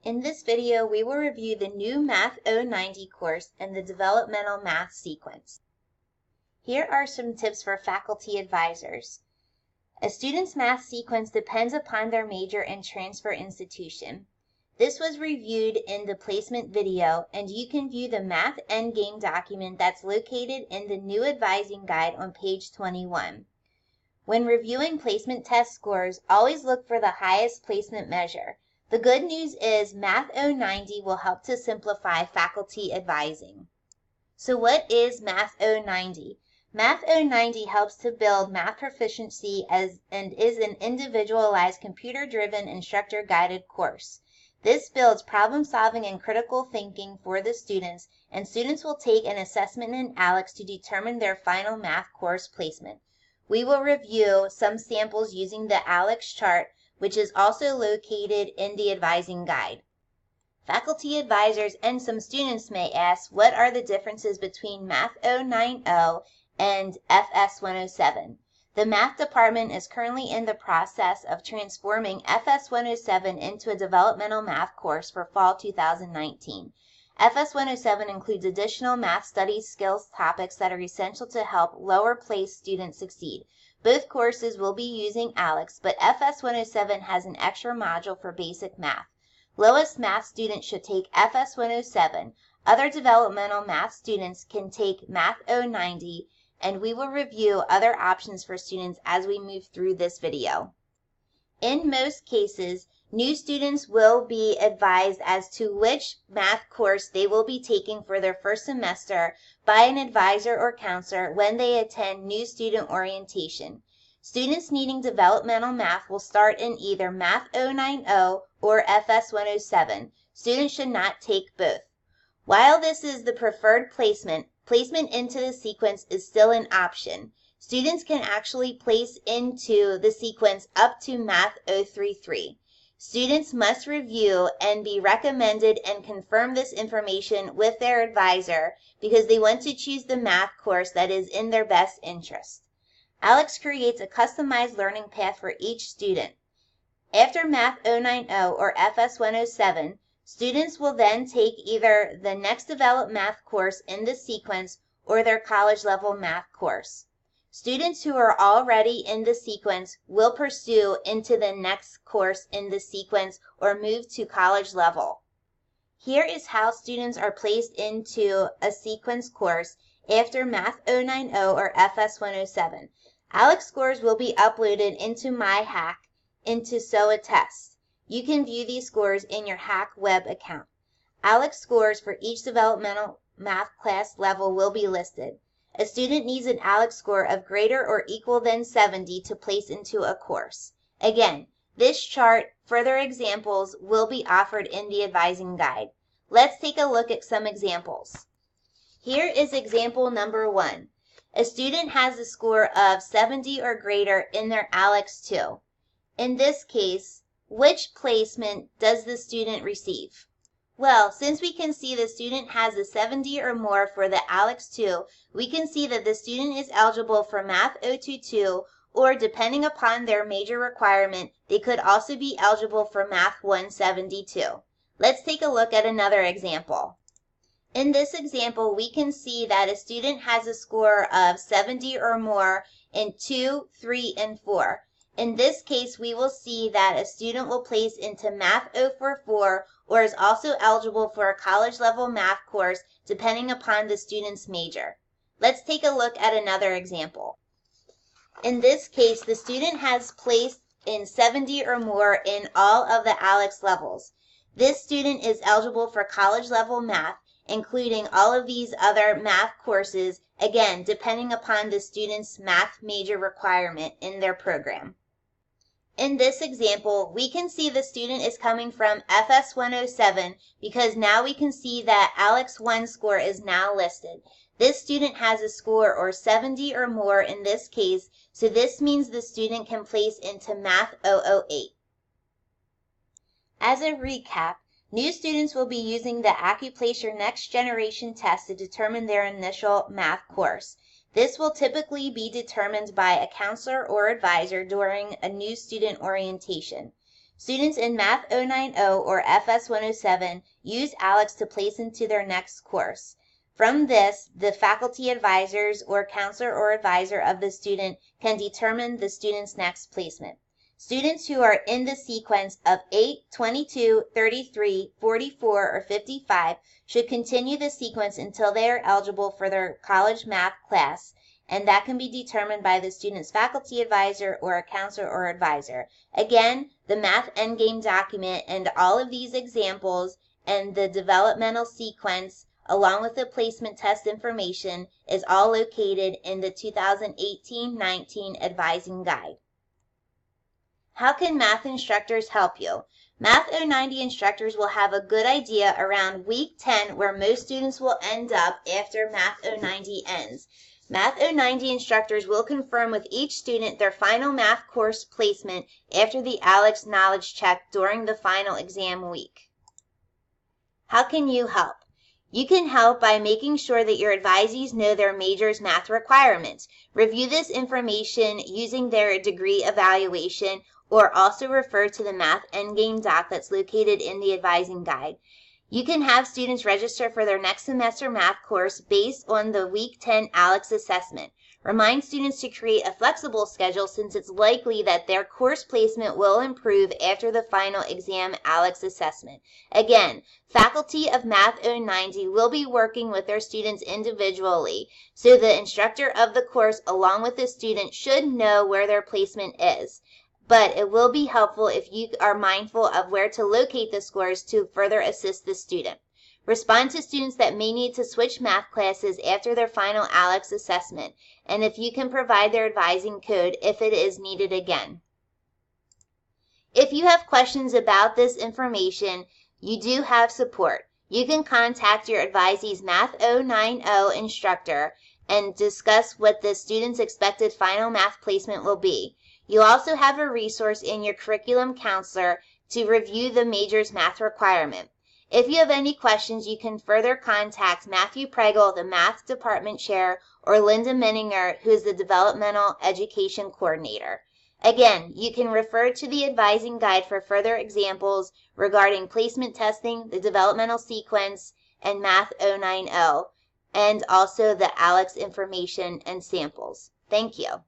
In this video, we will review the new Math 090 course and the developmental math sequence. Here are some tips for faculty advisors. A student's math sequence depends upon their major and transfer institution. This was reviewed in the placement video, and you can view the Math Endgame document that's located in the new advising guide on page 21. When reviewing placement test scores, always look for the highest placement measure. The good news is Math 090 will help to simplify faculty advising. So what is Math 090? Math 090 helps to build math proficiency and is an individualized computer-driven instructor-guided course. This builds problem-solving and critical thinking for the students, and students will take an assessment in ALEKS to determine their final math course placement. We will review some samples using the ALEKS chart, which is also located in the advising guide. Faculty advisors and some students may ask, what are the differences between Math 090 and FS 107? The math department is currently in the process of transforming FS 107 into a developmental math course for fall 2019. FS 107 includes additional math studies skills topics that are essential to help lower-placed students succeed. Both courses will be using ALEKS, but FS 107 has an extra module for basic math. Lowest math students should take FS 107. Other developmental math students can take Math 090, and we will review other options for students as we move through this video. In most cases, new students will be advised as to which math course they will be taking for their first semester by an advisor or counselor when they attend new student orientation. Students needing developmental math will start in either Math 090 or FS 107. Students should not take both. While this is the preferred placement, placement into the sequence is still an option. Students can actually place into the sequence up to Math 033. Students must review and be recommended and confirm this information with their advisor because they want to choose the math course that is in their best interest. ALEKS creates a customized learning path for each student. After Math 090 or FS 107, students will then take either the next developed math course in the sequence or their college-level math course. Students who are already in the sequence will pursue into the next course in the sequence or move to college level. Here is how students are placed into a sequence course after Math 090 or FS 107. ALEKS scores will be uploaded into MyHack into SOATest. You can view these scores in your Hack web account. ALEKS scores for each developmental math class level will be listed. A student needs an ALEKS score of greater or equal than 70 to place into a course. Again, this chart, further examples will be offered in the advising guide. Let's take a look at some examples. Here is example number 1. A student has a score of 70 or greater in their ALEKS 2. In this case, which placement does the student receive? Well, since we can see the student has a 70 or more for the ALEKS 2, we can see that the student is eligible for Math 022, or depending upon their major requirement, they could also be eligible for Math 172. Let's take a look at another example. In this example, we can see that a student has a score of 70 or more in 2, 3, and 4. In this case, we will see that a student will place into Math 044 or is also eligible for a college-level math course depending upon the student's major. Let's take a look at another example. In this case, the student has placed in 70 or more in all of the ALEKS levels. This student is eligible for college-level math, including all of these other math courses, again, depending upon the student's math major requirement in their program. In this example, we can see the student is coming from FS 107 because now we can see that ALEKS 1 score is now listed. This student has a score or 70 or more in this case, so this means the student can place into Math 008. As a recap, new students will be using the Accuplacer Next Generation test to determine their initial math course. This will typically be determined by a counselor or advisor during a new student orientation. Students in Math 090 or FS 107 use ALEKS to place into their next course. From this, the faculty advisors or counselor or advisor of the student can determine the student's next placement. Students who are in the sequence of 8, 22, 33, 44, or 55 should continue the sequence until they are eligible for their college math class, and that can be determined by the student's faculty advisor or a counselor or advisor. Again, the Math Endgame document and all of these examples and the developmental sequence along with the placement test information is all located in the 2018-19 Advising Guide. How can math instructors help you? Math 090 instructors will have a good idea around week 10 where most students will end up after Math 090 ends. Math 090 instructors will confirm with each student their final math course placement after the ALEKS knowledge check during the final exam week. How can you help? You can help by making sure that your advisees know their major's math requirements. Review this information using their degree evaluation or also refer to the Math Endgame doc that's located in the Advising Guide. You can have students register for their next semester math course based on the Week 10 ALEKS assessment. Remind students to create a flexible schedule since it's likely that their course placement will improve after the final exam ALEKS assessment. Again, faculty of Math 090 will be working with their students individually, so the instructor of the course along with the student should know where their placement is. But it will be helpful if you are mindful of where to locate the scores to further assist the student. Respond to students that may need to switch math classes after their final ALEKS assessment, and if you can provide their advising code if it is needed again. If you have questions about this information, you do have support. You can contact your advisee's Math 090 instructor and discuss what the student's expected final math placement will be. You also have a resource in your curriculum counselor to review the major's math requirement. If you have any questions, you can further contact Matthew Pregel, the math department chair, or Linda Menninger, who is the developmental education coordinator. Again, you can refer to the Advising Guide for further examples regarding placement testing, the developmental sequence, and Math 090, and also the ALEKS information and samples. Thank you.